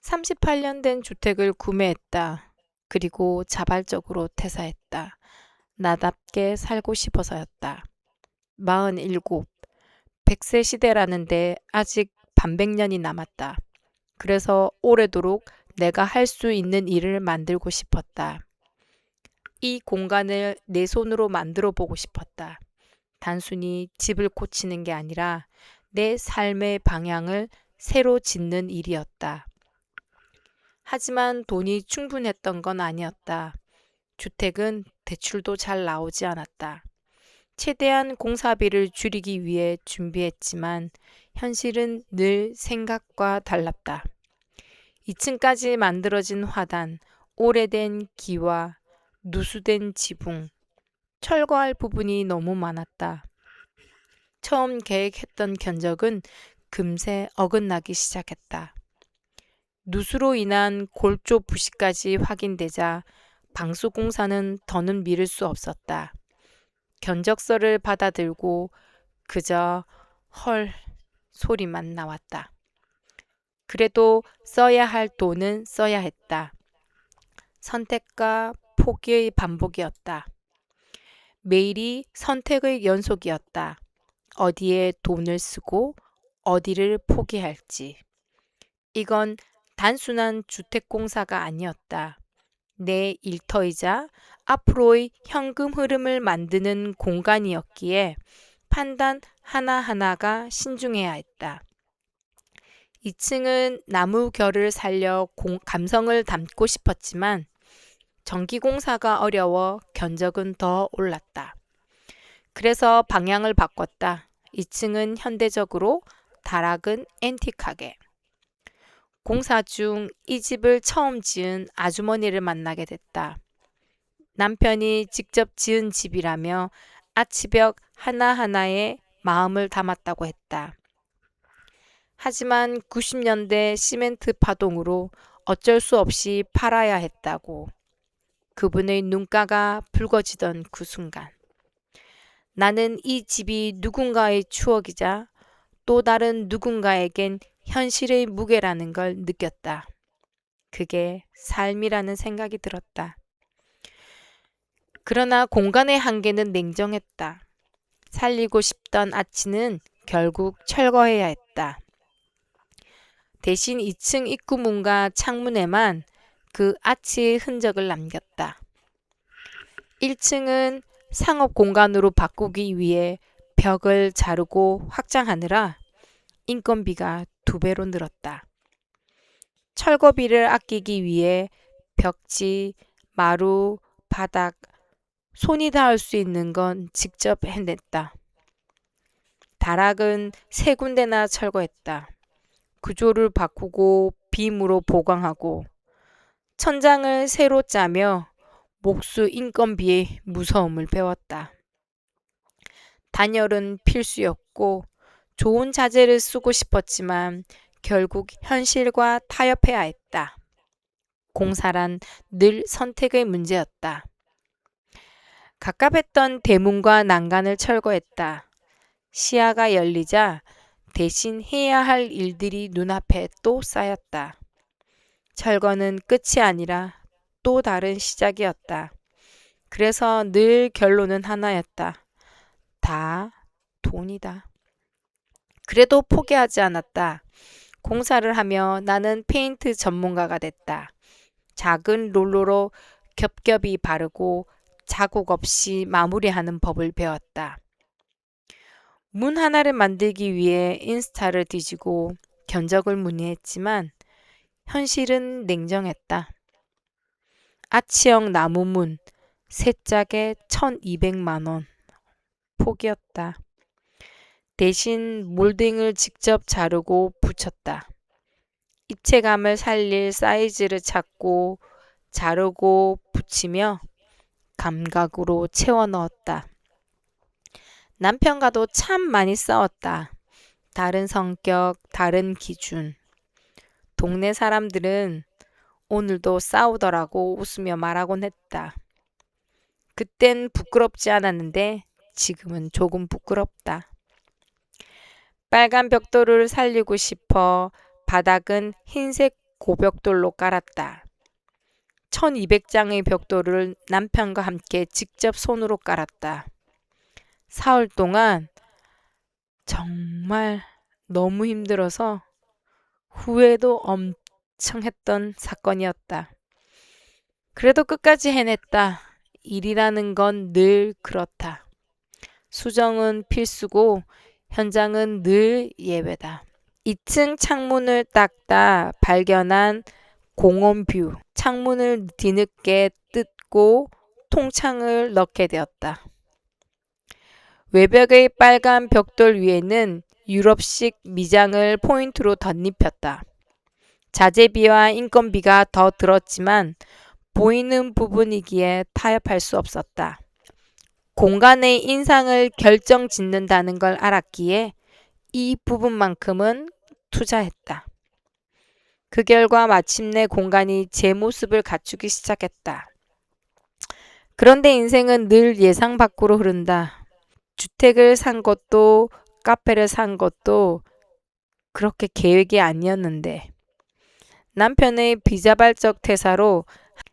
38년 된 주택을 구매했다. 그리고 자발적으로 퇴사했다. 나답게 살고 싶어서였다. 47. 100세 시대라는데 아직 반백년이 남았다. 그래서 오래도록 내가 할 수 있는 일을 만들고 싶었다. 이 공간을 내 손으로 만들어 보고 싶었다. 단순히 집을 고치는 게 아니라 내 삶의 방향을 새로 짓는 일이었다. 하지만 돈이 충분했던 건 아니었다. 주택은 대출도 잘 나오지 않았다. 최대한 공사비를 줄이기 위해 준비했지만 현실은 늘 생각과 달랐다. 2층까지 만들어진 화단, 오래된 기와 누수된 지붕, 철거할 부분이 너무 많았다. 처음 계획했던 견적은 금세 어긋나기 시작했다. 누수로 인한 골조 부식까지 확인되자 방수공사는 더는 미룰 수 없었다. 견적서를 받아들고 그저 헐 소리만 나왔다. 그래도 써야 할 돈은 써야 했다. 선택과 포기의 반복이었다. 매일이 선택의 연속이었다. 어디에 돈을 쓰고 어디를 포기할지. 이건 단순한 주택공사가 아니었다. 내 일터이자 앞으로의 현금 흐름을 만드는 공간이었기에 판단 하나하나가 신중해야 했다. 2층은 나무 결을 살려 감성을 담고 싶었지만 전기공사가 어려워 견적은 더 올랐다. 그래서 방향을 바꿨다. 2층은 현대적으로, 다락은 앤틱하게. 공사 중 이 집을 처음 지은 아주머니를 만나게 됐다. 남편이 직접 지은 집이라며 아치벽 하나하나에 마음을 담았다고 했다. 하지만 90년대 시멘트 파동으로 어쩔 수 없이 팔아야 했다고. 그분의 눈가가 붉어지던 그 순간. 나는 이 집이 누군가의 추억이자 또 다른 누군가에겐 현실의 무게라는 걸 느꼈다. 그게 삶이라는 생각이 들었다. 그러나 공간의 한계는 냉정했다. 살리고 싶던 아치는 결국 철거해야 했다. 대신 2층 입구문과 창문에만 그 아치의 흔적을 남겼다. 1층은 상업 공간으로 바꾸기 위해 벽을 자르고 확장하느라 인건비가 2배로 늘었다. 철거비를 아끼기 위해 벽지, 마루, 바닥, 손이 닿을 수 있는 건 직접 해냈다. 다락은 3군데나 철거했다. 구조를 바꾸고 빔으로 보강하고 천장을 새로 짜며 목수 인건비의 무서움을 배웠다. 단열은 필수였고 좋은 자재를 쓰고 싶었지만 결국 현실과 타협해야 했다. 공사란 늘 선택의 문제였다. 갑갑했던 대문과 난간을 철거했다. 시야가 열리자 대신 해야 할 일들이 눈앞에 또 쌓였다. 철거는 끝이 아니라 또 다른 시작이었다. 그래서 늘 결론은 하나였다. 다 돈이다. 그래도 포기하지 않았다. 공사를 하며 나는 페인트 전문가가 됐다. 작은 롤러로 겹겹이 바르고 자국 없이 마무리하는 법을 배웠다. 문 하나를 만들기 위해 인스타를 뒤지고 견적을 문의했지만 현실은 냉정했다. 아치형 나무문, 세 짝에 1,200만 원. 포기였다. 대신 몰딩을 직접 자르고 붙였다. 입체감을 살릴 사이즈를 찾고 자르고 붙이며 감각으로 채워 넣었다. 남편과도 참 많이 싸웠다. 다른 성격, 다른 기준. 동네 사람들은 오늘도 싸우더라고 웃으며 말하곤 했다. 그땐 부끄럽지 않았는데 지금은 조금 부끄럽다. 빨간 벽돌을 살리고 싶어 바닥은 흰색 고벽돌로 깔았다. 1200장의 벽돌을 남편과 함께 직접 손으로 깔았다. 사흘 동안 정말 너무 힘들어서 후회도 엄청 했던 사건이었다. 그래도 끝까지 해냈다. 일이라는 건 늘 그렇다. 수정은 필수고 현장은 늘 예외다. 2층 창문을 닦다 발견한 공원 뷰. 창문을 뒤늦게 뜯고 통창을 넣게 되었다. 외벽의 빨간 벽돌 위에는 유럽식 미장을 포인트로 덧입혔다. 자재비와 인건비가 더 들었지만 보이는 부분이기에 타협할 수 없었다. 공간의 인상을 결정짓는다는 걸 알았기에 이 부분만큼은 투자했다. 그 결과 마침내 공간이 제 모습을 갖추기 시작했다. 그런데 인생은 늘 예상 밖으로 흐른다. 주택을 산 것도 카페를 산 것도 그렇게 계획이 아니었는데 남편의 비자발적 퇴사로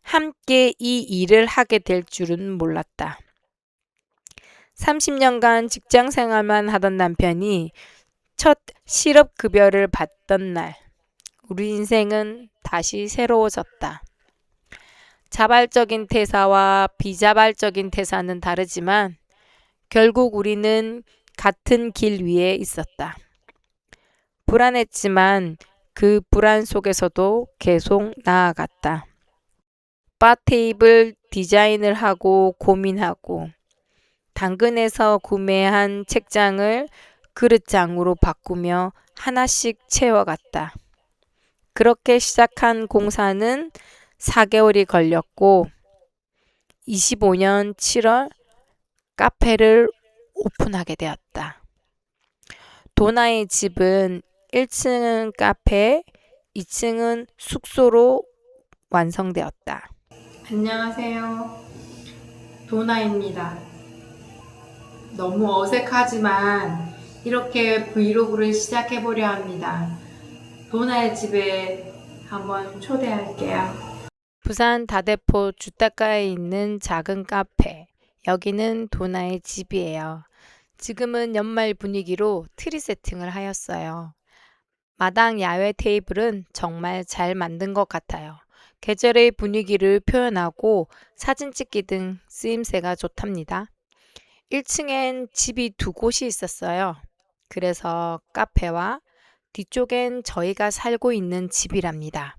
함께 이 일을 하게 될 줄은 몰랐다. 30년간 직장 생활만 하던 남편이 첫 실업급여를 받던 날, 우리 인생은 다시 새로워졌다. 자발적인 퇴사와 비자발적인 퇴사는 다르지만 결국 우리는 같은 길 위에 있었다. 불안했지만 그 불안 속에서도 계속 나아갔다. 바 테이블 디자인을 하고 고민하고 당근에서 구매한 책장을 그릇장으로 바꾸며 하나씩 채워갔다. 그렇게 시작한 공사는 4개월이 걸렸고 25년 7월 카페를 오픈하게 되었다. 도나의 집은 1층은 카페, 2층은 숙소로 완성되었다. 안녕하세요. 도나입니다. 너무 어색하지만 이렇게 브이로그를 시작해보려 합니다. 도나의 집에 한번 초대할게요. 부산 다대포 주택가에 있는 작은 카페. 여기는 도나의 집이에요. 지금은 연말 분위기로 트리 세팅을 하였어요. 마당 야외 테이블은 정말 잘 만든 것 같아요. 계절의 분위기를 표현하고 사진 찍기 등 쓰임새가 좋답니다. 1층엔 집이 두 곳이 있었어요. 그래서 카페와 뒤쪽엔 저희가 살고 있는 집이랍니다.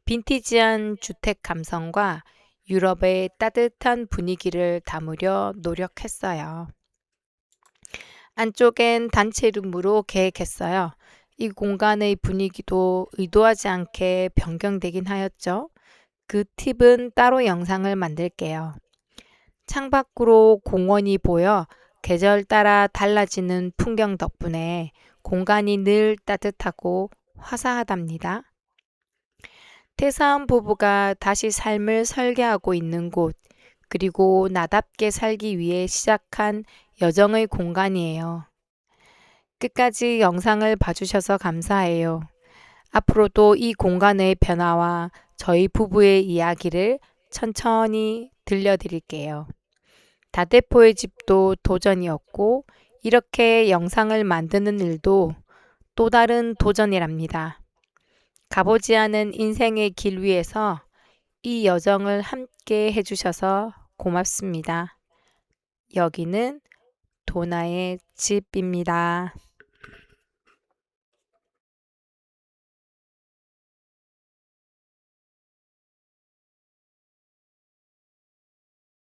빈티지한 주택 감성과 유럽의 따뜻한 분위기를 담으려 노력했어요. 안쪽엔 단체룸으로 계획했어요. 이 공간의 분위기도 의도하지 않게 변경되긴 하였죠. 그 팁은 따로 영상을 만들게요. 창밖으로 공원이 보여 계절 따라 달라지는 풍경 덕분에 공간이 늘 따뜻하고 화사하답니다. 퇴사한 부부가 다시 삶을 설계하고 있는 곳, 그리고 나답게 살기 위해 시작한 여정의 공간이에요. 끝까지 영상을 봐주셔서 감사해요. 앞으로도 이 공간의 변화와 저희 부부의 이야기를 천천히 들려드릴게요. 다대포의 집도 도전이었고 이렇게 영상을 만드는 일도 또 다른 도전이랍니다. 가보지 않은 인생의 길 위에서 이 여정을 함께 해주셔서 고맙습니다. 여기는 도나의 집입니다.